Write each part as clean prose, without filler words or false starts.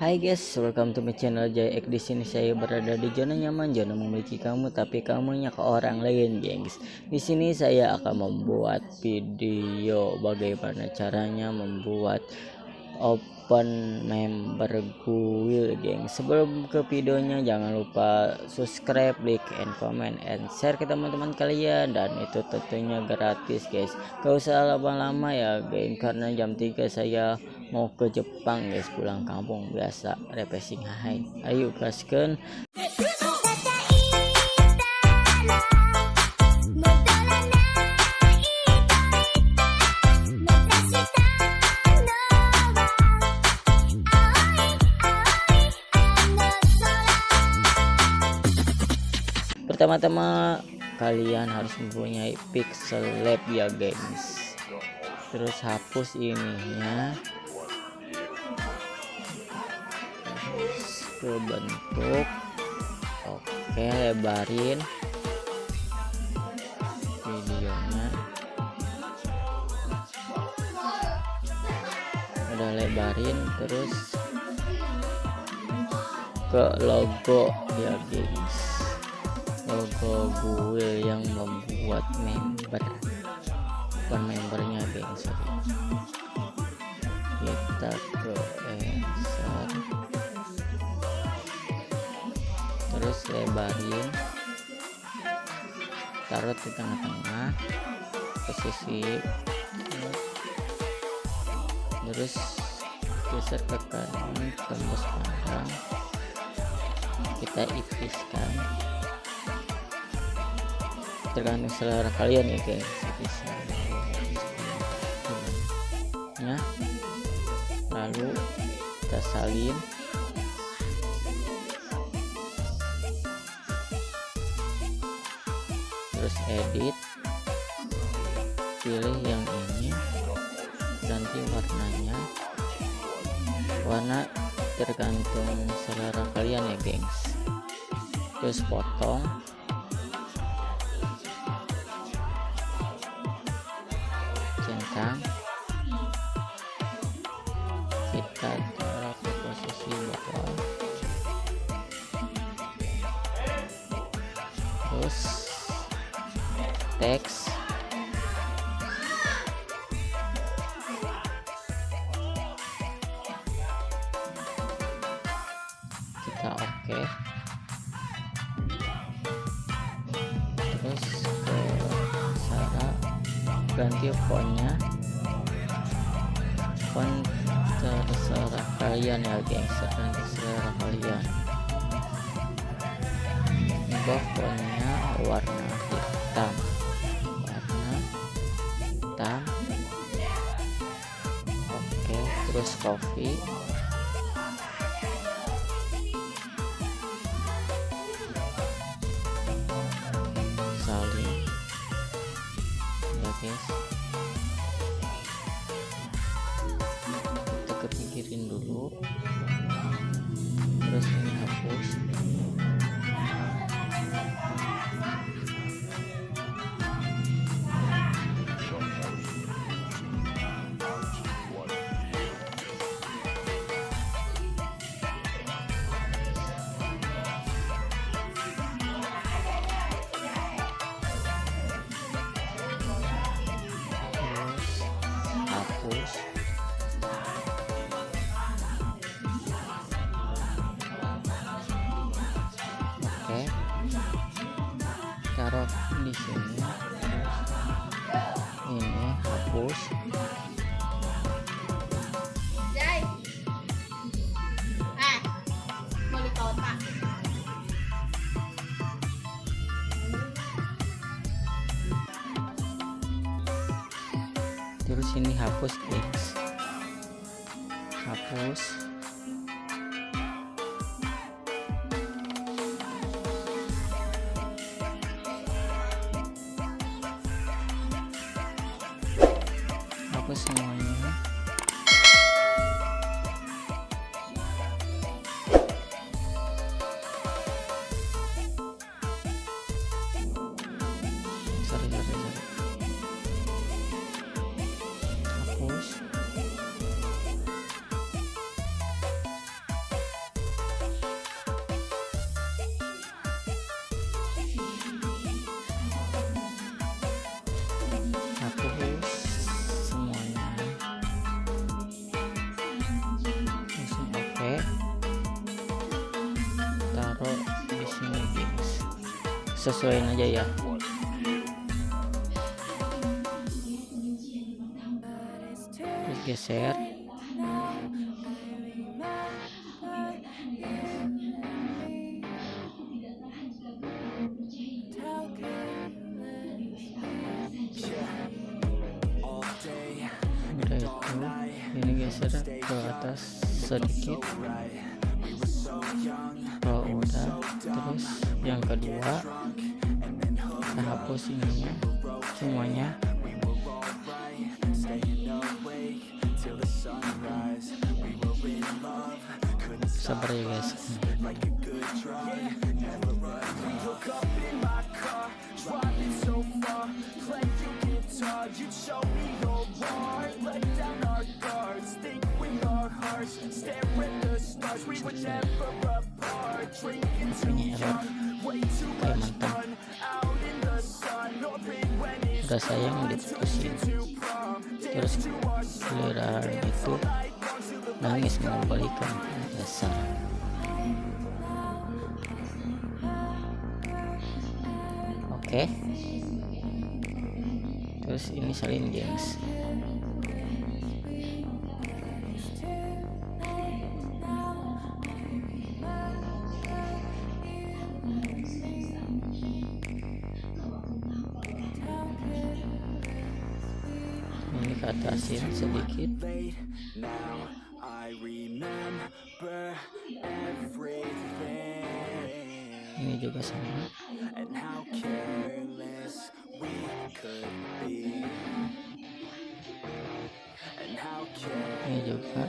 Hai guys, welcome to my channel jedug. Di sini saya berada di zona nyaman, zona memiliki kamu tapi kamunya ke orang lain, gengs. Di sini saya akan membuat video bagaimana caranya membuat open member gue, gengs. Sebelum ke videonya jangan lupa subscribe, like, and comment, and share ke teman-teman kalian, dan itu tentunya gratis, guys. Gak usah lama-lama ya, geng, karena jam 3 saya mau ke Jepang, guys, pulang kampung biasa refreshing. Hai, ayo gaskeun. Pertama-tama kalian harus mempunyai pixel lab ya, gengs. Terus hapus ininya, ke bentuk. Oke, lebarin videonya. Udah lebarin, terus ke logo ya, gengs. Logo gue yang membuat member, bukan membernya, gengs. Kita ke insert, terus lebarin, taruh di tengah-tengah posisi, terus geser ke kanan tembus pandang, kita ipiskan tergantung selera kalian ya, guys. Nah, lalu kita salin, terus edit, pilih yang ini, ganti warnanya. Warna tergantung selera kalian ya, gengs. Terus potong, centang, kita taruh ke posisi bawah, terus teks, kita oke, terus ke cara ganti fontnya, font terserah kalian ya, gengs. Ganti selera kalian. Ubah fontnya warna hitam, oke, terus copy, salin ya, guys. Kita kepinggirin dulu, terus ini hapus. Oke, taruh di sini, ini hapus. Terus ini hapus, guys. Hapus, hapus semuanya. Sorry. Hapus. sesuaiin aja ya. Terus geser. Udah itu, ini geser ke atas sedikit. Kalau udah, terus yang kedua kita hapus ininya semuanya. Sabar ya guys. Punya error kayak mantap. Udah sayang diputusin, terus giliran itu nangis mau balikan. Dasar. Oke. Terus ini salin gengs. Ini ke atasin sedikit. Ini juga sama. Ini juga.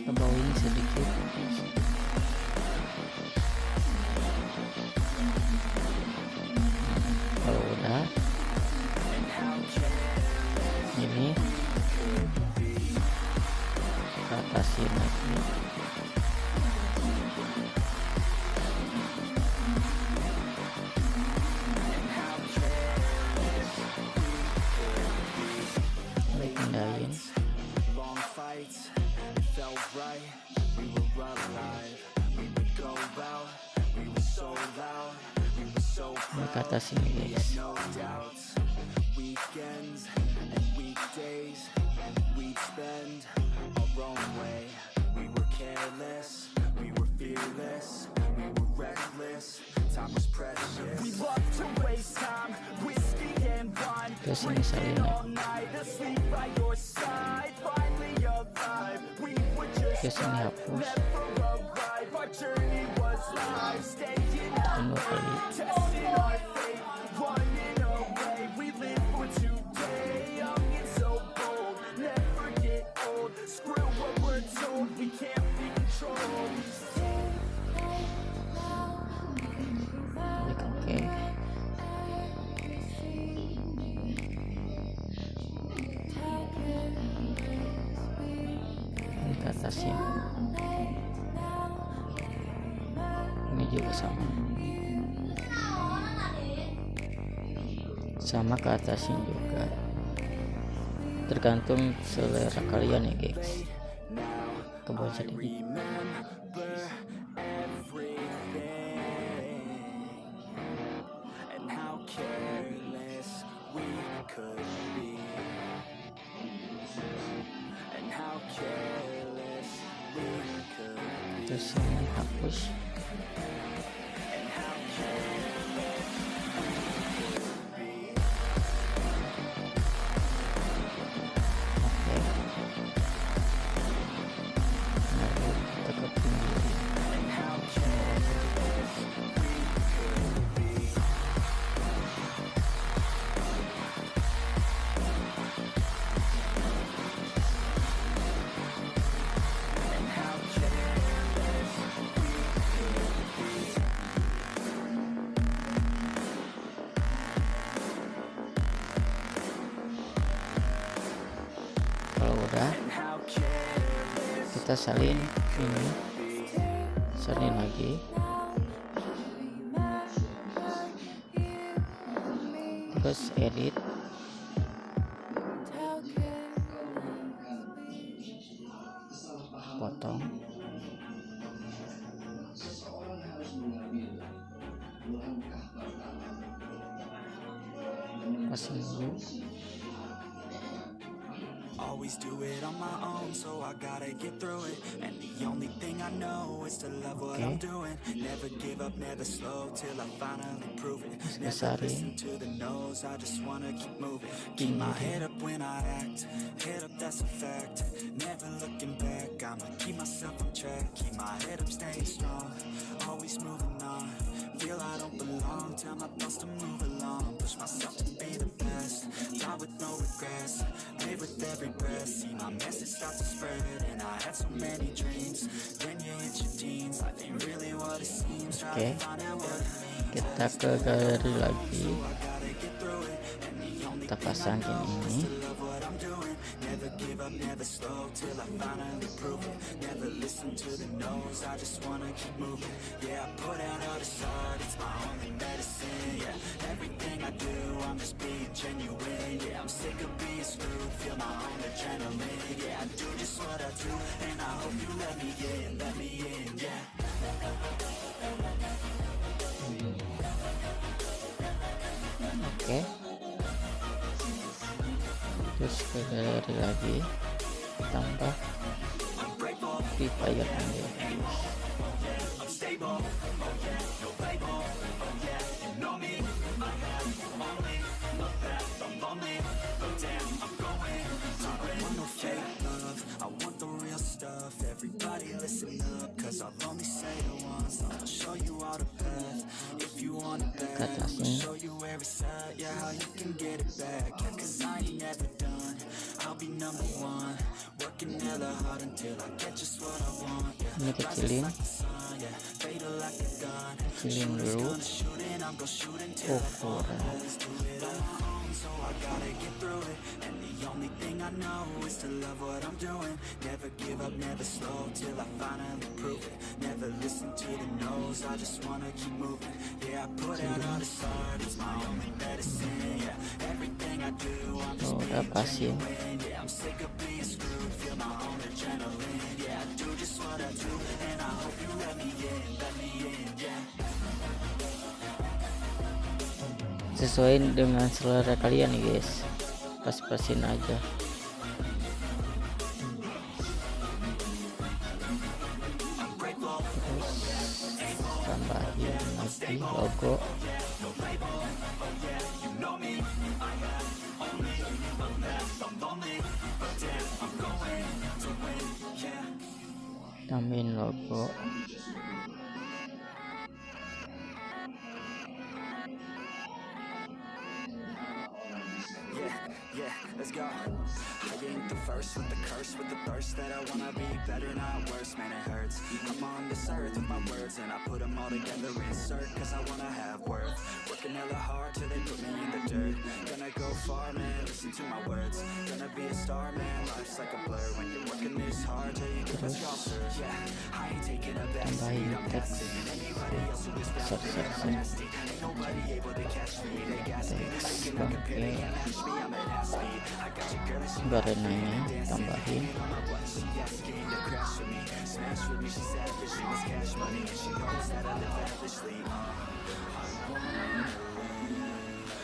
Ke bawah sedikit. Kalau udah, ini ke atasin lagi. Pindahin. Ini ke atas ini guys. Terus ini salin lagi. Terus ini hapus. Dua kali. Oke. Ini ke atasin. Ini juga sama ke atasin juga, tergantung selera kalian ya guys. Ke bawah sedikit. Terus ini hapus. Udah, kita salin ini, salin lagi, terus edit. pasang dulu. Always do it on my own, so I gotta get through it. And the only thing I know is to love what I'm doing. Never give up, never slow till I finally prove it. Never listen to the no's, I just wanna keep moving. Keep my head up when I act, head up, that's a fact. Never looking back, I'ma keep myself on track. Keep my head up, staying strong, always moving on. Feel I don't belong, tell my thoughts to move along. Push myself to be the best, die with no regrets. Live with every breath, see my message start to spread. And I had so many dreams, then you hit your teens. Life ain't really what it seems, try to find out what it means. Kita ke galeri lagi, kita pasangin ini. Never give up, never slow till I finally prove it. Never listen to the no's, I just wanna keep moving. Yeah, I put out all this art, it's my only medicine. Yeah, everything I do, I'm just being genuine. Yeah, I'm sick of being screwed, feel my own adrenaline. Yeah, I do just what I do, and I hope you let me in, yeah. Oke. Terus ke galeri lagi, tambah pipa yang ada. Everybody listen up, cause I'll only say it once. I'll show you all the path. If you want it back, I'll show you every side. Yeah, how you can get it back. Yeah, cause I ain't never done, I'll be number one. Working hella hard until I get just what I want. Ini kecilin, kecilin dulu ukuran. So I gotta get through it, and the only thing I know is to love what I'm doing. Never give up, never slow till I finally prove it. Never listen to the no's, I just wanna keep moving. Yeah, I put out all this art, it's my only medicine. Yeah, everything I do, I'm just being genuine. Yeah, I'm sick of being screwed, feel my own adrenaline. Yeah, I do just what I do, and I hope you let me in, yeah. Sesuai dengan selera kalian nih guys, pas-pasin aja. Terus tambahin lagi logo. Tambahin logo. Yeah, let's go. I ain't the first with the curse, with the thirst that I wanna be better, not worse, man, it hurts. I'm on this earth with my words, and I put them all together, insert, cause I wanna have worth. Working hella hard till they put me in the dirt. Gonna go far, man, listen to my words. Gonna be a star, man, life's like a blur. When you're working this hard till you get what y'all serve. Yeah, I ain't taking a backseat, I'm passing. Anybody else who is bound to get nasty. Ain't nobody able to catch me, they gas me. They cannot compare, they can't match me, I'm at speed. I got your girl, she Barenanya tambahin. smash with me, she savage, she wants cash money, and she knows that I live lavishly.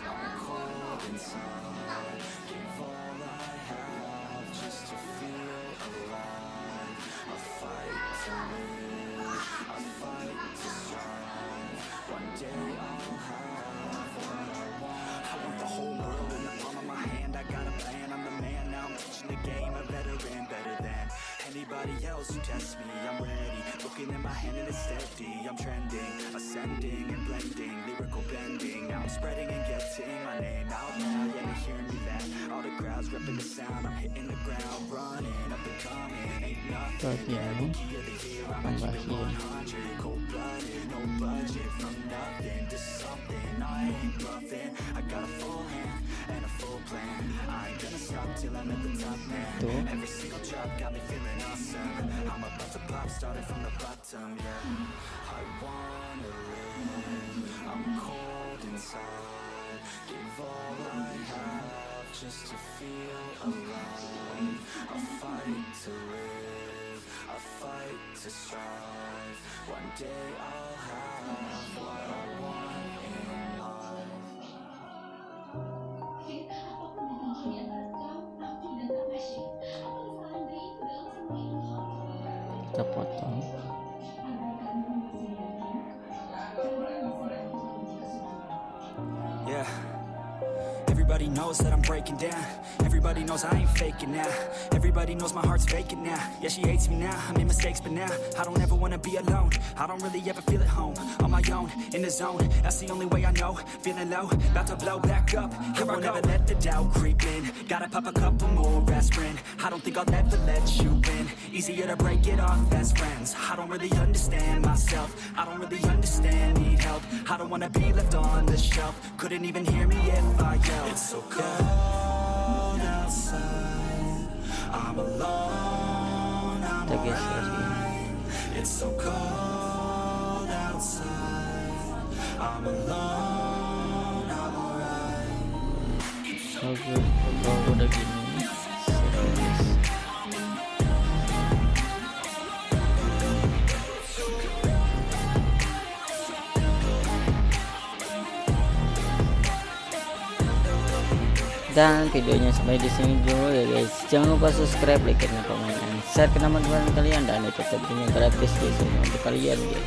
I'm cold inside, give all I have just to feel alive. I fight to live, I fight to strive. One day I'll have what I want. I want the whole world in the palm of my hand. I got a plan, I'm the man. Now I'm teaching the game, a veteran, better than anybody else who tests me. I'm ready, looking in my hand and it's steady. I'm trending, ascending and blending, lyrical bending. Now I'm spreading and getting my name out now. Yeah, they hearing me that. All the crowds repping the sound. I'm hitting the ground, running up and coming. Ain't nothing. Yeah, rookie of the year. I'm a 100, cold-blooded, no budget. From nothing to something, I ain't bluffing. I got a full hand and a full plan. I ain't gonna stop till I'm at the top, man. Every single drop got me feeling awesome. I'm about to pop, starting from the bottom, yeah. I wanna live, I'm cold inside. Give all I have just to feel alive. I fight to live, I fight to strive. One day I'll have what I want in life. kita potong. Yeah. Everybody knows that I'm breaking down. Everybody knows I ain't faking now. Everybody knows my heart's vacant now. Yeah, she hates me now. I made mistakes, but now I don't ever wanna be alone. I don't really ever feel at home. On my own, in the zone. That's the only way I know. Feeling low, about to blow back up. Here I never let the doubt creep in. Gotta pop a couple more aspirin. I don't think I'll ever let you in. Easier to break it off best friends. I don't really understand myself. I don't really understand, need help. I don't wanna be left on the shelf. Couldn't even hear me if I yelled. It's so cold outside. I'm alone. I'm alright. It's so cold outside. I'm alone. I'm alright. Oke, kalau udah gini serius. Dan videonya sampai di sini dulu ya guys. Jangan lupa subscribe, like, dan komen, dan share ke teman-teman kalian, dan itu tentunya gratis guys semua untuk kalian guys.